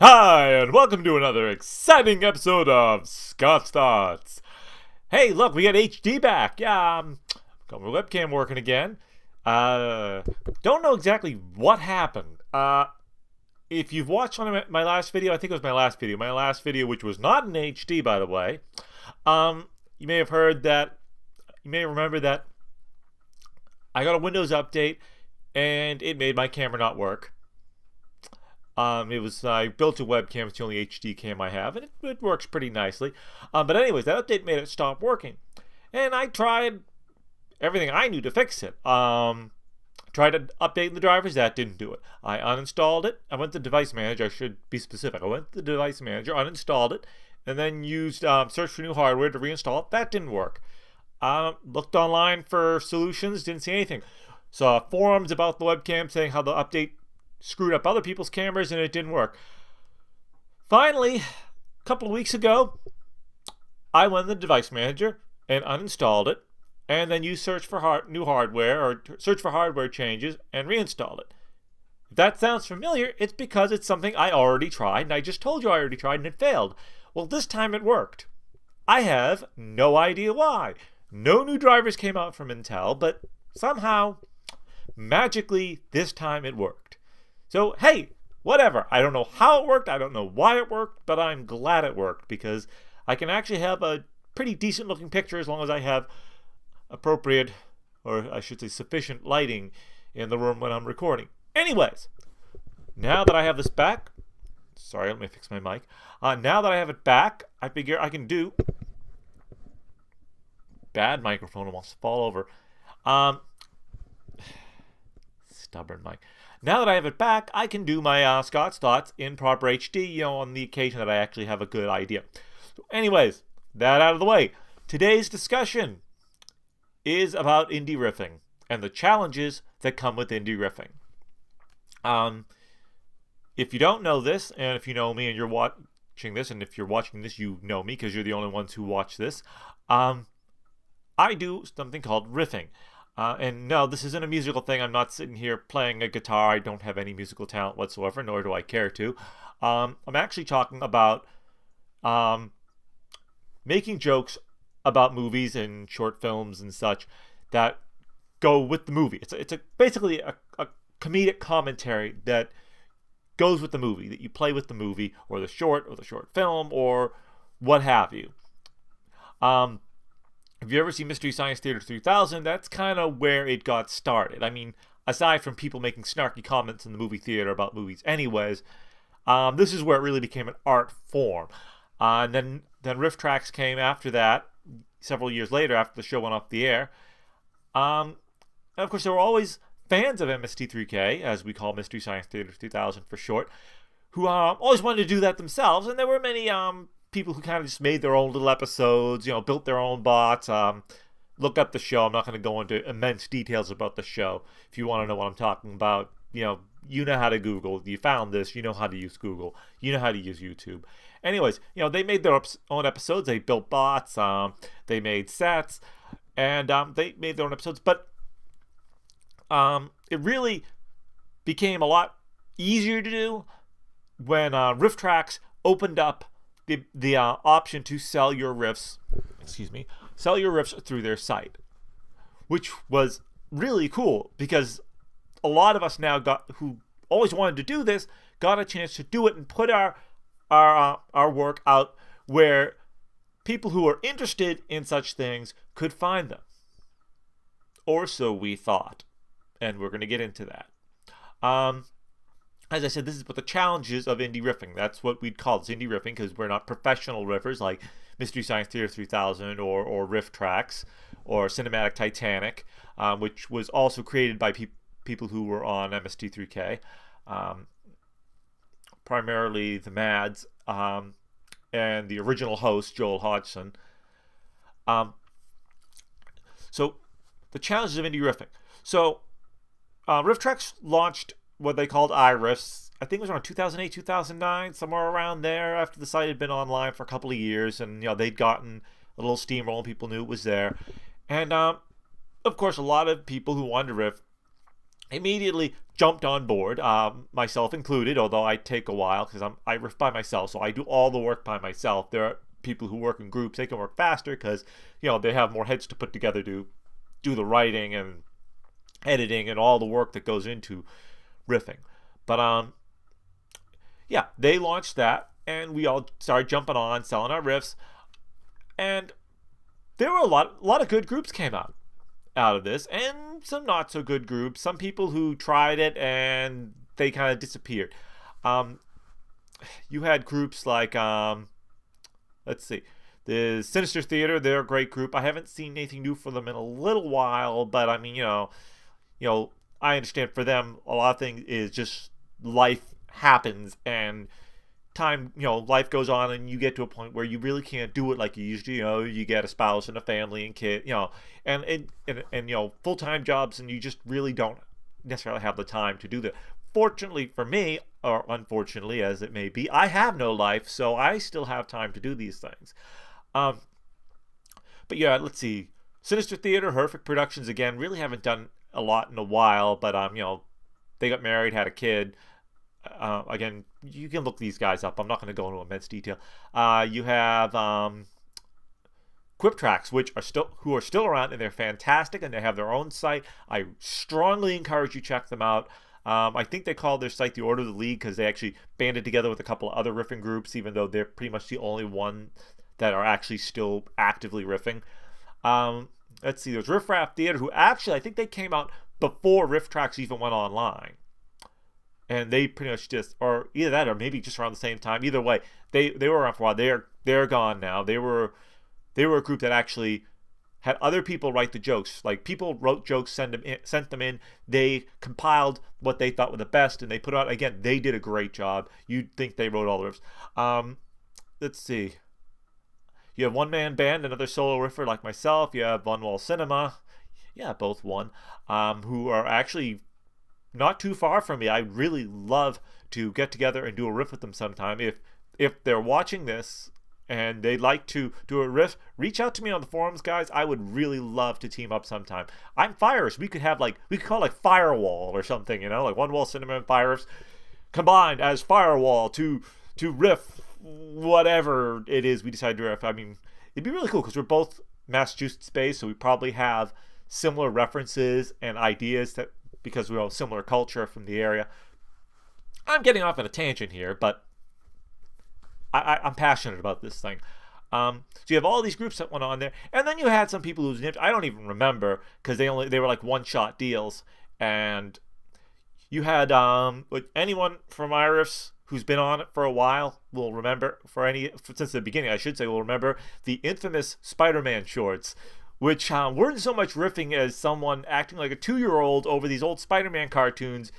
Hi, and welcome to another exciting episode of Scott's Thoughts. Hey, look, we got HD back. Yeah, got my webcam working again. Uh, don't know exactly what happened. If you've watched one of my last video, I think it was my last video, which was not in HD, by the way. You may have heard that. You may remember that I got a Windows update, and it made my camera not work. I built a webcam. It's the only HD cam I have, and it works pretty nicely. But anyways, that update made it stop working, and I tried everything I knew to fix it. Tried updating the drivers. That didn't do it. I uninstalled it. I went to Device Manager. I should be specific. I went to the Device Manager, uninstalled it, and then used search for new hardware to reinstall it. That didn't work. Looked online for solutions. Didn't see anything. Saw forums about the webcam saying how the update screwed up other people's cameras and it didn't work. Finally, a couple of weeks ago, I went to the Device Manager and uninstalled it, and then used search for new hardware or search for hardware changes and reinstalled it. If that sounds familiar, it's because it's something I already tried, and I just told you I already tried and it failed. Well, this time it worked. I have no idea why. No new drivers came out from Intel, but somehow, magically, this time it worked. So, hey, whatever. I don't know how it worked. I don't know why it worked, but I'm glad it worked because I can actually have a pretty decent looking picture as long as I have appropriate, or I should say sufficient lighting in the room when I'm recording. Anyways, now that I have this back, sorry, let me fix my mic. Now that I have it back, I figure I can do, bad microphone, almost fall over. Stubborn mic. Now that I have it back, I can do my Scott's Thoughts in proper HD, on the occasion that I actually have a good idea. So anyways, that out of the way. Today's discussion is about indie riffing and the challenges that come with indie riffing. If you don't know this, and if you know me and you're watching this, and if you're watching this, you know me because you're the only ones who watch this, I do something called riffing. And no, this isn't a musical thing. I'm not sitting here playing a guitar. I don't have any musical talent whatsoever, nor do I care to. I'm actually talking about making jokes about movies and short films and such that go with the movie. It's basically a comedic commentary that goes with the movie, that you play with the movie or the short film or what have you. If you ever see Mystery Science Theater 3000, that's kind of where it got started. I mean, aside from people making snarky comments in the movie theater about movies anyways, this is where it really became an art form. And then Rifftrax came after that, several years later after the show went off the air. And of course, there were always fans of MST3K, as we call Mystery Science Theater 3000 for short, who always wanted to do that themselves. And there were many people who kind of just made their own little episodes, built their own bots. Look up the show. I'm not going to go into immense details about the show. If you want to know what I'm talking about, you know how to Google. You found this. You know how to use Google. You know how to use YouTube. Anyways, they made their own episodes. They built bots. They made sets, and they made their own episodes. But it really became a lot easier to do when Rifftrax opened up the option to sell your riffs through their site, which was really cool because a lot of us now who always wanted to do this got a chance to do it and put our work out where people who are interested in such things could find them, or so we thought, and we're going to get into that. As I said, this is what the challenges of indie riffing. That's what we'd call this, indie riffing, because we're not professional riffers like Mystery Science Theater 3000 or Rifftrax or Cinematic Titanic, which was also created by people who were on MST3K, primarily the Mads and the original host, Joel Hodgson. So the challenges of indie riffing. So Rifftrax launched what they called iRiffs. I think it was around 2008, 2009, somewhere around there, after the site had been online for a couple of years, and they'd gotten a little steamroll and people knew it was there. And of course, a lot of people who wanted to riff immediately jumped on board, myself included, although I take a while because I riff by myself, so I do all the work by myself. There are people who work in groups, they can work faster because, they have more heads to put together to do the writing and editing and all the work that goes into riffing. But yeah, they launched that, and we all started jumping on, selling our riffs, and there were a lot of good groups came out of this, and some not so good groups. Some people who tried it and they kind of disappeared. You had groups like let's see, the Sinister Theater. They're a great group. I haven't seen anything new from them in a little while, but I mean, I understand for them a lot of things is just life happens and time, life goes on, and you get to a point where you really can't do it like you used to. You get a spouse and a family and kid, and full-time jobs, and you just really don't necessarily have the time to do that. Fortunately for me, or unfortunately as it may be, I have no life, so I still have time to do these things. But yeah, let's see. Sinister Theater, Horrific Productions, again, really haven't done a lot in a while, but they got married, had a kid. Again, you can look these guys up. I'm not going to go into immense detail. You have Rifftrax, who are still around, and they're fantastic, and they have their own site. I strongly encourage you check them out. I think they call their site the Order of the League because they actually banded together with a couple of other riffing groups, even though they're pretty much the only one that are actually still actively riffing. Let's see, there's Riffraff Theater, who actually, I think they came out before Rifftrax even went online. And they pretty much just, or either that or maybe just around the same time. Either way, they were around for a while. They're gone now. They were a group that actually had other people write the jokes. Like, people wrote jokes, sent them in. They compiled what they thought were the best, and they put out. Again, they did a great job. You'd think they wrote all the riffs. Let's see. You have One Man Band, another solo riffer like myself. You have One Wall Cinema. Yeah, both one. Who are actually not too far from me. I'd really love to get together and do a riff with them sometime. If they're watching this and they'd like to do a riff, reach out to me on the forums, guys. I would really love to team up sometime. I'm Fires. We could call it like Firewall or something, like One Wall Cinema and Fires combined as Firewall to riff whatever it is we decide to riff. I mean, it'd be really cool because we're both Massachusetts based, so we probably have similar references and ideas because we have similar culture from the area. I'm getting off on a tangent here, but I'm passionate about this thing. So you have all these groups that went on there, and then you had some people whose names I don't even remember because they were like one-shot deals. And you had anyone from iRiffs who's been on it for a while will remember, since the beginning, I should say, will remember the infamous Spider-Man shorts, which weren't so much riffing as someone acting like a 2-year-old over these old Spider-Man cartoons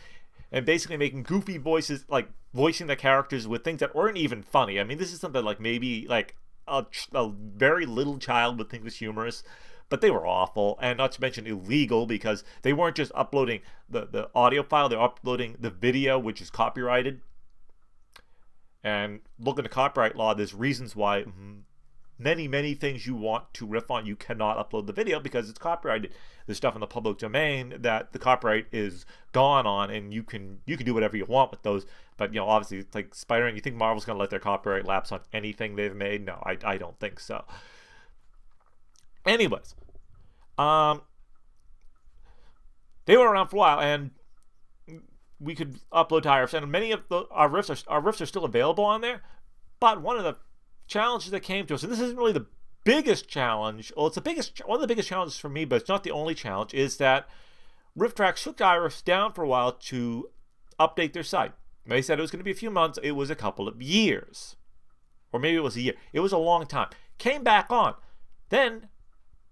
and basically making goofy voices, like voicing the characters with things that weren't even funny. I mean, this is something like maybe like a very little child would think was humorous, but they were awful, and not to mention illegal because they weren't just uploading the audio file, they're uploading the video, which is copyrighted. And looking at copyright law, there's reasons why many things you want to riff on, you cannot upload the video because it's copyrighted. There's stuff in the public domain that the copyright is gone on, and you can do whatever you want with those. But obviously, it's like Spider-Man. You think Marvel's gonna let their copyright lapse on anything they've made? No, I don't think so. Anyways, they were around for a while, and we could upload to iRiffs, and many of our riffs are still available on there. But one of the challenges that came to us, and this isn't really the biggest challenge, well, it's one of the biggest challenges for me, but it's not the only challenge, is that Rifftrax took iRiffs down for a while to update their site. They said it was going to be a few months. It was a couple of years, or maybe it was a year. It was a long time. Came back on. Then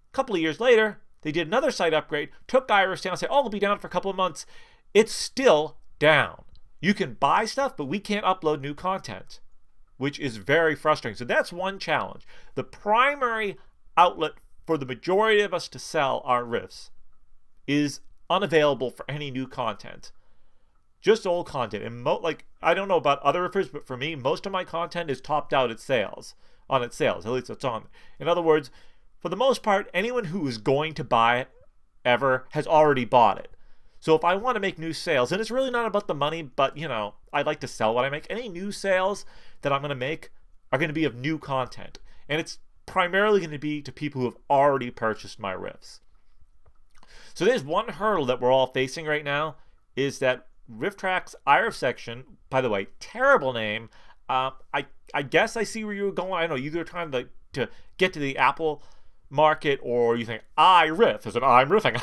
a couple of years later, they did another site upgrade, took iRiffs down, said, it'll be down for a couple of months. It's still down. You can buy stuff, but we can't upload new content, which is very frustrating. So that's one challenge. The primary outlet for the majority of us to sell our riffs is unavailable for any new content. Just old content. And I don't know about other riffers, but for me, most of my content is topped out at sales. At least it's on. In other words, for the most part, anyone who is going to buy it ever has already bought it. So if I want to make new sales, and it's really not about the money, but I'd like to sell what I make. Any new sales that I'm going to make are going to be of new content. And it's primarily going to be to people who have already purchased my riffs. So there's one hurdle that we're all facing right now, is that Rifftrax iRiff section, by the way, terrible name. I guess I see where you were going. I know you were trying to get to the Apple market, or you think iRiff as an I'm riffing.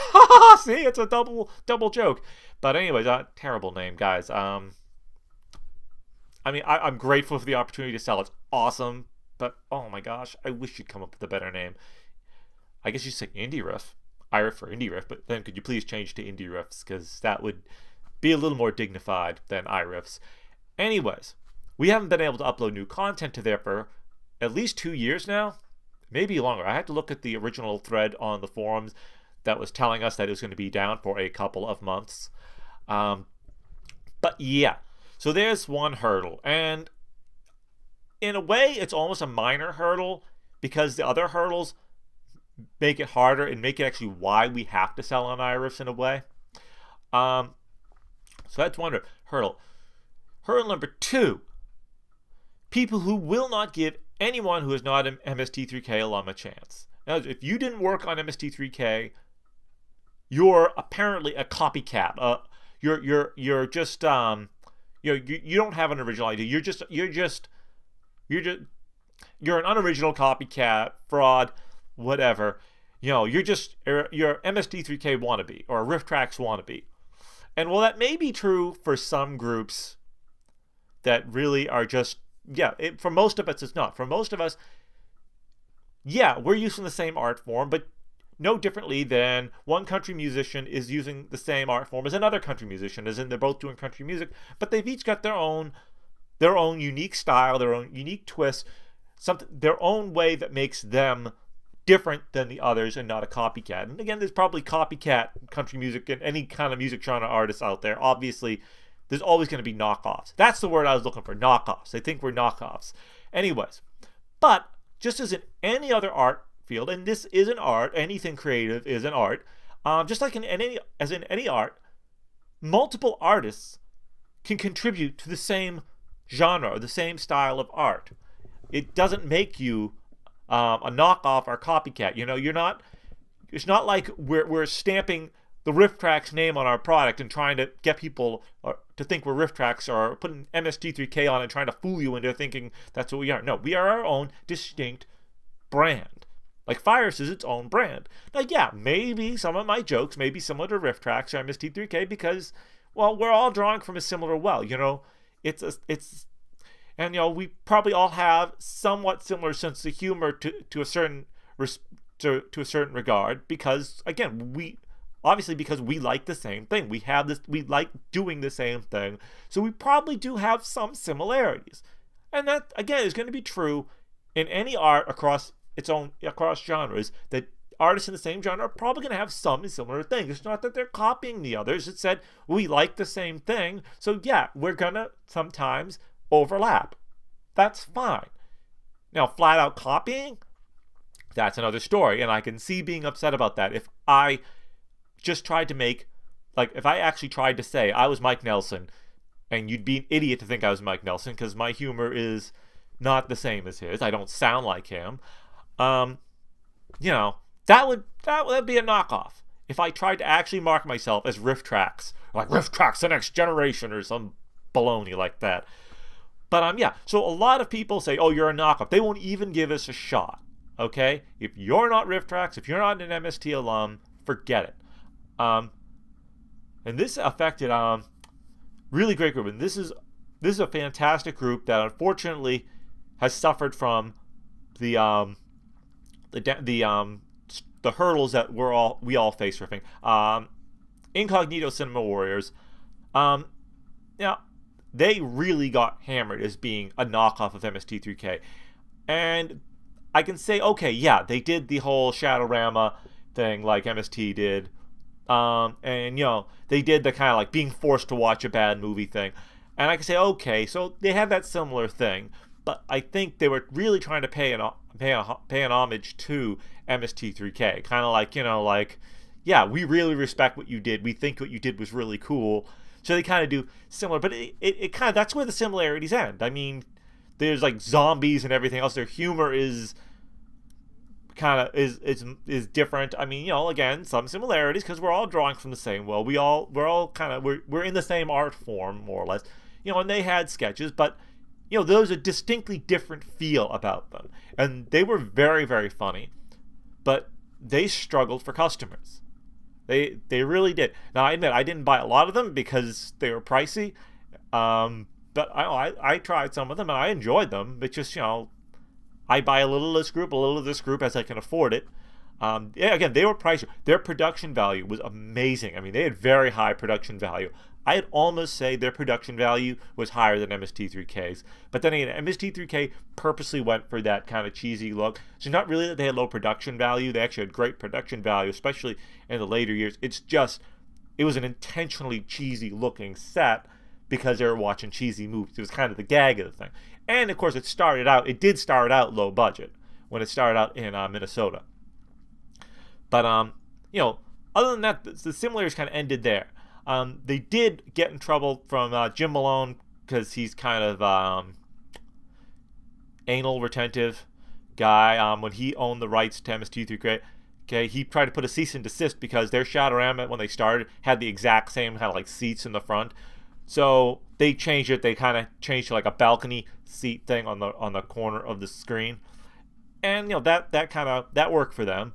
See, it's a double joke. But anyways, terrible name, guys. I'm grateful for the opportunity to sell. It's awesome, but oh my gosh, I wish you'd come up with a better name. I guess you say indi riff, iRiff or indi riff, but then could you please change to indi riffs, because that would be a little more dignified than iRiffs. Anyways, we haven't been able to upload new content to there for at least 2 years now, maybe longer. I had to look at the original thread on the forums that was telling us that it was going to be down for a couple of months. But yeah, so there's one hurdle, and in a way it's almost a minor hurdle, because the other hurdles make it harder and make it actually why we have to sell on iRiffs in a way. So that's one hurdle. Hurdle number 2, people who will not give anyone who is not an MST3K alum a chance. Now, if you didn't work on MST3K, you're apparently a copycat. You're just you don't have an original idea. You're an unoriginal copycat, fraud, whatever. You're MST3K wannabe or a Rifftrax wannabe. And while that may be true for some groups that really are just, for most of us it's not. For most of us, we're using the same art form, but no differently than one country musician is using the same art form as another country musician, as in they're both doing country music, but they've each got their own unique style, their own unique twist, their own way that makes them different than the others and not a copycat. And again, there's probably copycat country music and any kind of music genre artists out there. Obviously, there's always going to be knockoffs. That's the word I was looking for, knockoffs. They think we're knockoffs. Anyways, but just as in any other art field, and this is an art, anything creative is an art, just like in any art, multiple artists can contribute to the same genre or the same style of art. It doesn't make you a knockoff or copycat. You're not. It's not like we're stamping the Rifftrax name on our product and trying to get people to think we're Rifftrax, or putting MST3K on and trying to fool you into thinking that's what we are. No, we are our own distinct brand. Like Fires is its own brand. Now, maybe some of my jokes may be similar to Rifftrax or MST3K because, well, we're all drawing from a similar well. And we probably all have somewhat similar sense of humor to a certain regard, because again, because we like the same thing. We like doing the same thing. So we probably do have some similarities. And that again is going to be true in any art across genres, that artists in the same genre are probably going to have some similar things. It's not that they're copying the others. It said we like the same thing. So we're going to sometimes overlap. That's fine. Now, flat out copying, that's another story, and I can see being upset about that. If I just tried to if I actually tried to say I was Mike Nelson, and you'd be an idiot to think I was Mike Nelson, because my humor is not the same as his. I don't sound like him. That would be a knockoff. If I tried to actually mark myself as Rifftrax, like Rifftrax the Next Generation or some baloney like that. But so a lot of people say, oh, you're a knockoff. They won't even give us a shot. Okay? If you're not Rifftrax, if you're not an MST alum, forget it. And this affected really great group. And this is a fantastic group that unfortunately has suffered from the hurdles that we all face riffing. Incognito Cinema Warriors. Now, they really got hammered as being a knockoff of MST3K. And I can say, okay, they did the whole Shadowrama thing like MST did. And they did the kind of like being forced to watch a bad movie thing. And I can say, okay, so they had that similar thing. But I think they were really trying to pay an homage to MST3K. Kind of like, yeah, we really respect what you did. We think what you did was really cool. So they kind of do similar, but it kind of, that's where the similarities end. I mean, there's like zombies and everything else. Their humor is kind of is different. I mean, again, some similarities because we're all drawing from the same well. We're all kind of we're in the same art form more or less. And they had sketches, but those are distinctly different feel about them, and they were very, very funny, but they struggled for customers. They really did. Now I admit I didn't buy a lot of them because they were pricey, but I tried some of them and I enjoyed them. It's just I buy a little of this group, a little of this group as I can afford it. Yeah, again, they were pricey. Their production value was amazing. I mean, they had very high production value. I'd almost say their production value was higher than MST3K's. But then again, MST3K purposely went for that kind of cheesy look. So not really that they had low production value. They actually had great production value, especially in the later years. It's just, it was an intentionally cheesy looking set because they were watching cheesy movies. It was kind of the gag of the thing. And of course, it did start out low budget when it started out in Minnesota. But, other than that, the similarities kind of ended there. They did get in trouble from Jim Malone because he's kind of anal retentive guy. When he owned the rights to MST3K, he tried to put a cease and desist because their Shadowrama, when they started, had the exact same kind of like seats in the front. So they changed it. They kind of changed to like a balcony seat thing on the corner of the screen, and that worked for them.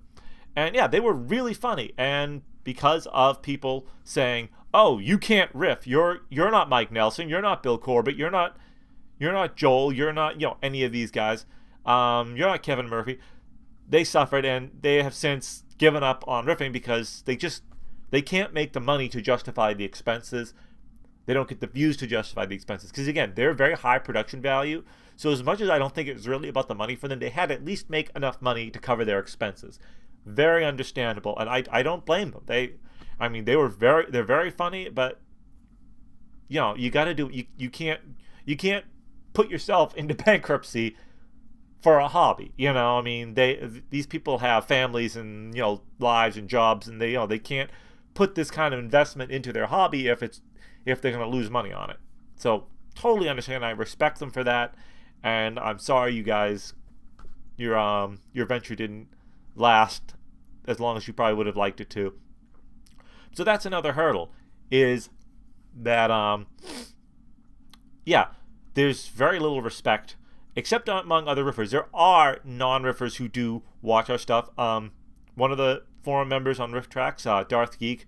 And yeah, they were really funny. And because of people saying, "Oh, you can't riff. You're not Mike Nelson. You're not Bill Corbett. You're not Joel. You're not any of these guys. You're not Kevin Murphy." They suffered, and they have since given up on riffing because they can't make the money to justify the expenses. They don't get the views to justify the expenses because, again, they're very high production value. So as much as I don't think it was really about the money for them, they had to at least make enough money to cover their expenses. Very understandable, and I don't blame them. They're very funny, but you got to do you can't put yourself into bankruptcy for a hobby. These people have families and lives and jobs, and they can't put this kind of investment into their hobby if they're going to lose money on it. So totally understand. I respect them for that, and I'm sorry you guys, your venture didn't last as long as you probably would have liked it to. So that's another hurdle, is that there's very little respect, except among other riffers. There are non-riffers who do watch our stuff. One of the forum members on Rifftrax, Darth Geek,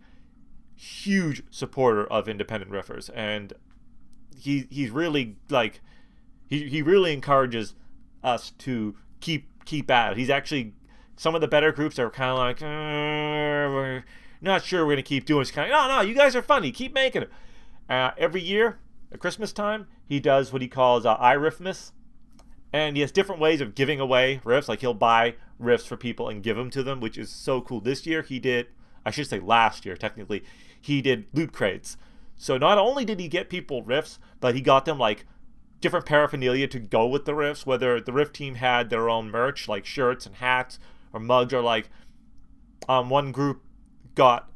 huge supporter of independent riffers, and he's really like he really encourages us to keep at it. He's actually, some of the better groups are kind of like, we're not sure we're going to keep doing it. It's kind of, no, you guys are funny. Keep making it. Every year at Christmas time, he does what he calls iRiffmas. And he has different ways of giving away riffs. Like he'll buy riffs for people and give them to them, which is so cool. This year he did, I should say last year technically, he did loot crates. So not only did he get people riffs, but he got them like different paraphernalia to go with the riffs, whether the riff team had their own merch like shirts and hats or mugs, or like one group got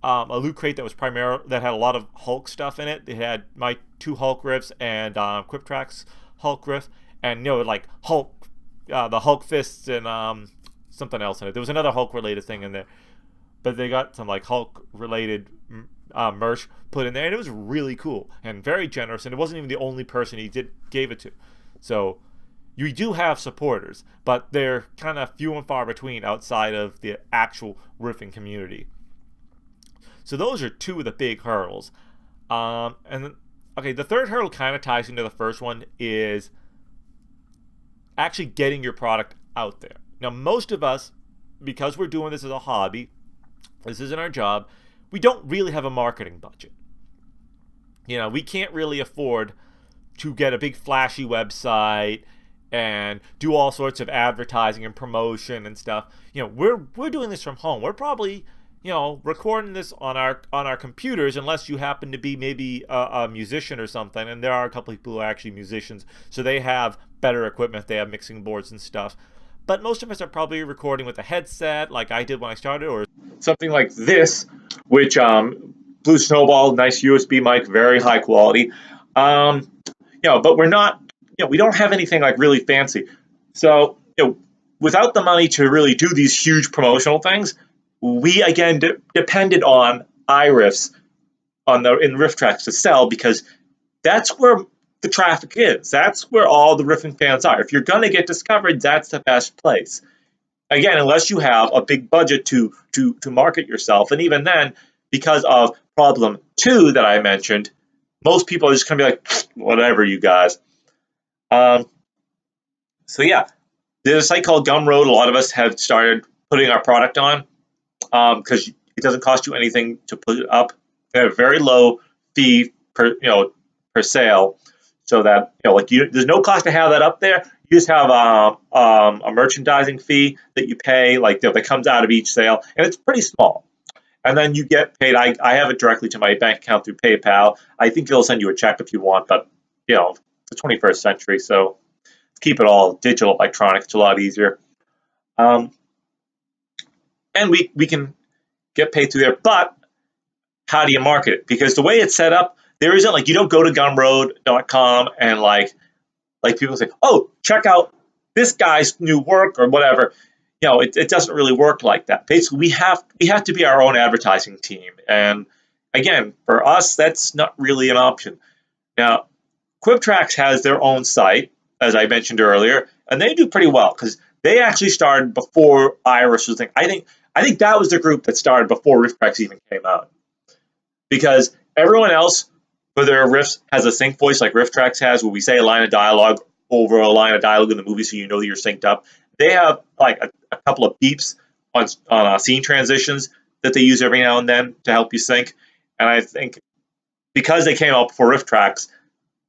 a loot crate that was that had a lot of Hulk stuff in it. It had my 2 Hulk riffs and Rifftrax Hulk riff, and like Hulk, the Hulk fists and something else in it. There was another Hulk related thing in there, but they got some like Hulk related merch put in there, and it was really cool and very generous. And it wasn't even the only person he gave it to. So you do have supporters, but they're kind of few and far between outside of the actual riffing community. So those are 2 of the big hurdles. And then, the third hurdle kind of ties into the first one, is actually getting your product out there. Now, most of us, because we're doing this as a hobby, this isn't our job, we don't really have a marketing budget. We can't really afford to get a big flashy website and do all sorts of advertising and promotion and stuff. We're doing this from home. We're probably recording this on our computers, unless you happen to be maybe a musician or something. And there are a couple of people who are actually musicians, so they have better equipment. They have mixing boards and stuff. but most of us are probably recording with a headset like I did when I started, or something like this, which Blue Snowball, nice USB mic, very high quality. But we're not, we don't have anything like really fancy. So, without the money to really do these huge promotional things, we again depended on iRiffs in Rifftrax to sell, because that's where the traffic is. That's where all the riffing fans are. If you're going to get discovered, that's the best place. Again, unless you have a big budget to market yourself, and even then, because of problem 2 that I mentioned, most people are just going to be like, whatever, you guys. So yeah, there's a site called Gumroad. A lot of us have started putting our product on, because it doesn't cost you anything to put it up. They have a very low fee per sale, so that there's no cost to have that up there. You just have a merchandising fee that you pay, that comes out of each sale, and it's pretty small. And then you get paid. I have it directly to my bank account through PayPal. I think they'll send you a check if you want, but it's the 21st century, so keep it all digital, electronic. It's a lot easier. And we can get paid through there, but how do you market it? Because the way it's set up, there isn't you don't go to gumroad.com and people say, oh, check out this guy's new work or whatever. It doesn't really work like that. Basically, we have to be our own advertising team. And again, for us, that's not really an option. Now, Rifftrax has their own site, as I mentioned earlier, and they do pretty well because they actually started before iRiffs was a thing. I think that was the group that started before Rifftrax even came out, because everyone else for their riffs has a sync voice like Rifftrax has, where we say a line of dialogue over a line of dialogue in the movie, so that you're synced up. They have a couple of beeps on scene transitions that they use every now and then to help you sync. And I think because they came out before Rifftrax,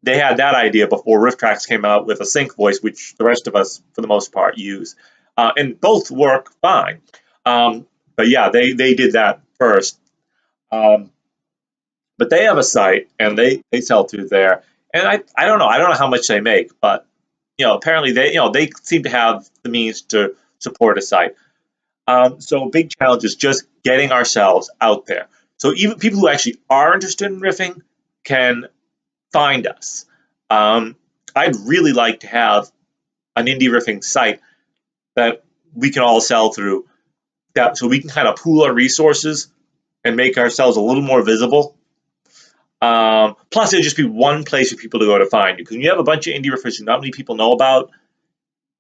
they had that idea before Rifftrax came out with a sync voice, which the rest of us, for the most part, use. And both work fine. But yeah, they did that first. But they have a site, and they sell through there. And I don't know. I don't know how much they make, but apparently they seem to have the means to support a site. So a big challenge is just getting ourselves out there. So even people who actually are interested in riffing can find us. I'd really like to have an indie riffing site that we can all sell through, so we can kind of pool our resources and make ourselves a little more visible. Plus, it'll just be one place for people to go to find you. Because when you have a bunch of indie riffers who not many people know about,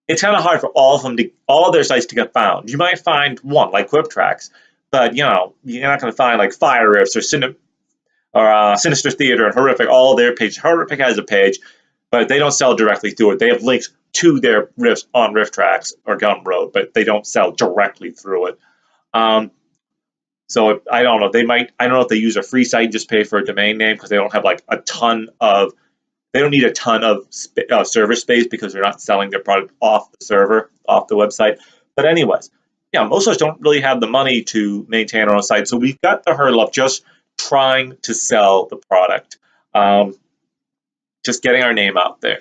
it's kind of hard for all of their sites to get found. You might find one like Rifftrax, but you're not going to find iRiffs or Sinister Theater and Horrific, all their pages. Horrific has a page, but they don't sell directly through it. They have links to their riffs on Rifftrax or Gumroad, but they don't sell directly through it. So I don't know. I don't know if they use a free site and just pay for a domain name, because they don't have they don't need a ton of server space, because they're not selling their product off the server, off the website. But anyways, most of us don't really have the money to maintain our own site. So we've got the hurdle of just trying to sell the product, just getting our name out there.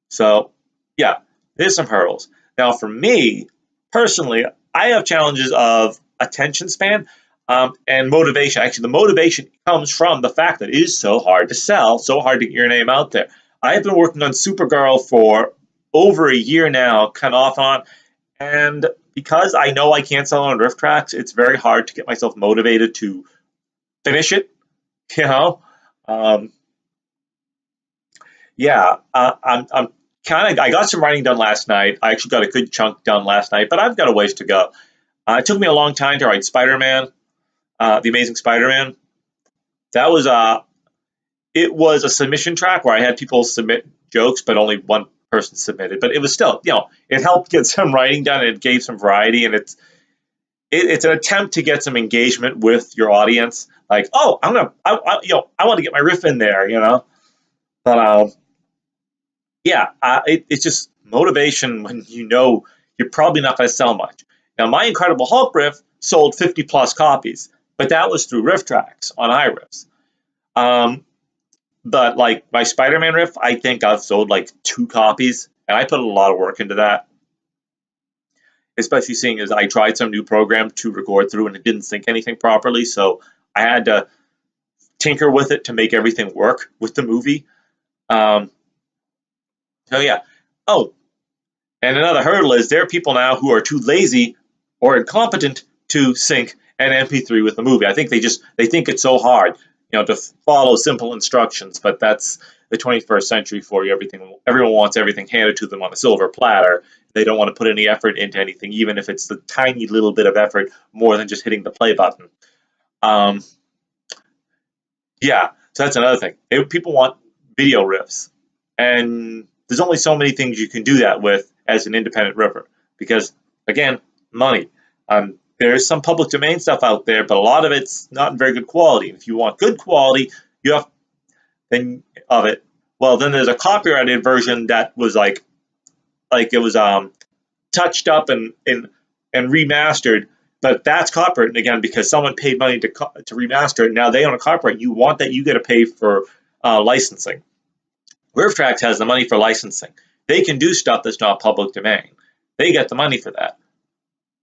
So yeah, there's some hurdles. Now for me, personally, I have challenges of attention span. And motivation. Actually, the motivation comes from the fact that it is so hard to sell, so hard to get your name out there. I've been working on Supergirl for over a year now, kind of off on, and because I know I can't sell on Rifftrax, it's very hard to get myself motivated to finish it. I'm I got some writing done last night. I actually got a good chunk done last night, but I've got a ways to go. It took me a long time to write Spider-Man. The Amazing Spider-Man. That was it was a submission track where I had people submit jokes, but only one person submitted. But it was still, it helped get some writing done, and it gave some variety, and it's an attempt to get some engagement with your audience. Like, oh, I want to get my riff in there, But it's just motivation when you're probably not going to sell much. Now, my Incredible Hulk riff sold 50 plus copies, but that was through Rifftrax on iRiffs. But my Spider-Man riff, I think I've sold 2 copies, and I put a lot of work into that. especially seeing as I tried some new program to record through and it didn't sync anything properly, so I had to tinker with it to make everything work with the movie. Um, so yeah. Oh, and another hurdle is there are people now who are too lazy or incompetent to sync an MP3 with the movie. I think they think it's so hard, to follow simple instructions. But that's the 21st century for you. Everyone wants everything handed to them on a silver platter. They don't want to put any effort into anything, even if it's the tiny little bit of effort more than just hitting the play button. Um, yeah, so that's another thing. People want video riffs, and there's only so many things you can do that with as an independent riffer, because again, money. There's some public domain stuff out there, but a lot of it's not in very good quality. If you want good quality, you have then of it. Well, then there's a copyrighted version that was like it was touched up and remastered, but that's copyrighted again because someone paid money to remaster it. Now they own a copyright. You want that, you got to pay for licensing. Rifftrax has the money for licensing. They can do stuff that's not public domain. They get the money for that.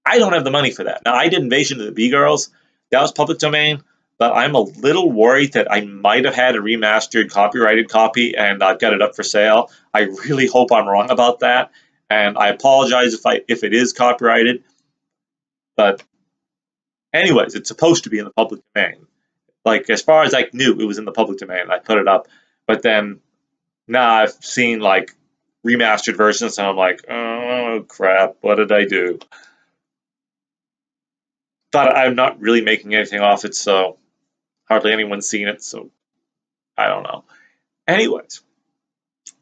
I don't have the money for that. Now, I did Invasion of the B-Girls. That was public domain, but I'm a little worried that I might have had a remastered, copyrighted copy, and I've got it up for sale. I really hope I'm wrong about that, and I apologize if it is copyrighted. But anyways, it's supposed to be in the public domain. Like, as far as I knew, it was in the public domain. I put it up, but then now I've seen like remastered versions, and I'm like, oh crap, what did I do? But I'm not really making anything off it, so hardly anyone's seen it, so I don't know. Anyways,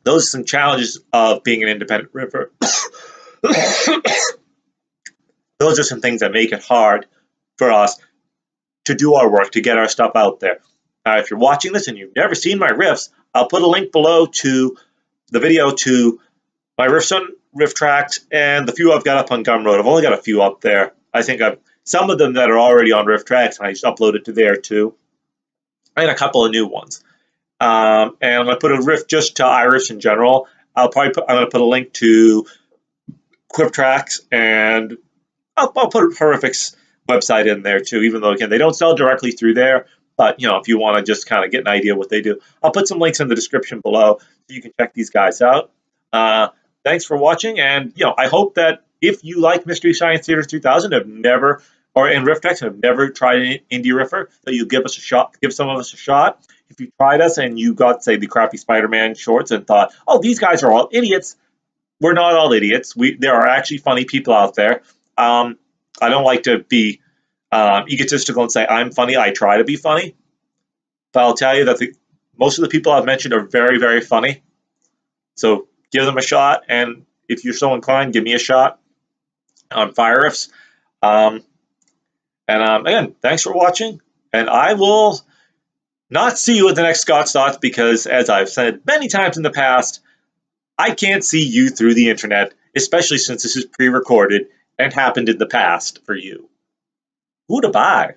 those are some challenges of being an independent riffer. Those are some things that make it hard for us to do our work, to get our stuff out there. If you're watching this and you've never seen my riffs, I'll put a link below to the video to my riffs on Rifftrax and the few I've got up on Gumroad. I've only got a few up there. I think I've some of them that are already on Rifftrax, and I just uploaded to there too, and a couple of new ones. And I'm going to put a riff just to iRiffs in general. I'm going to put a link to Rifftrax, and I'll put Horrific's website in there too, even though again they don't sell directly through there. But if you want to just kind of get an idea of what they do, I'll put some links in the description below so you can check these guys out. Thanks for watching, and I hope that if you like Mystery Science Theater 3000, and Rifftrax have never tried an indie riffer, that you give us a shot. Give some of us a shot. If you tried us and you got, say, the crappy Spider-Man shorts and thought, "Oh, these guys are all idiots," we're not all idiots. There are actually funny people out there. I don't like to be egotistical and say I'm funny. I try to be funny, but I'll tell you that most of the people I've mentioned are very, very funny. So give them a shot, and if you're so inclined, give me a shot on iRiffs. Again, thanks for watching, and I will not see you at the next Scott's Thoughts because, as I've said many times in the past, I can't see you through the internet, especially since this is pre-recorded and happened in the past for you. Goodbye.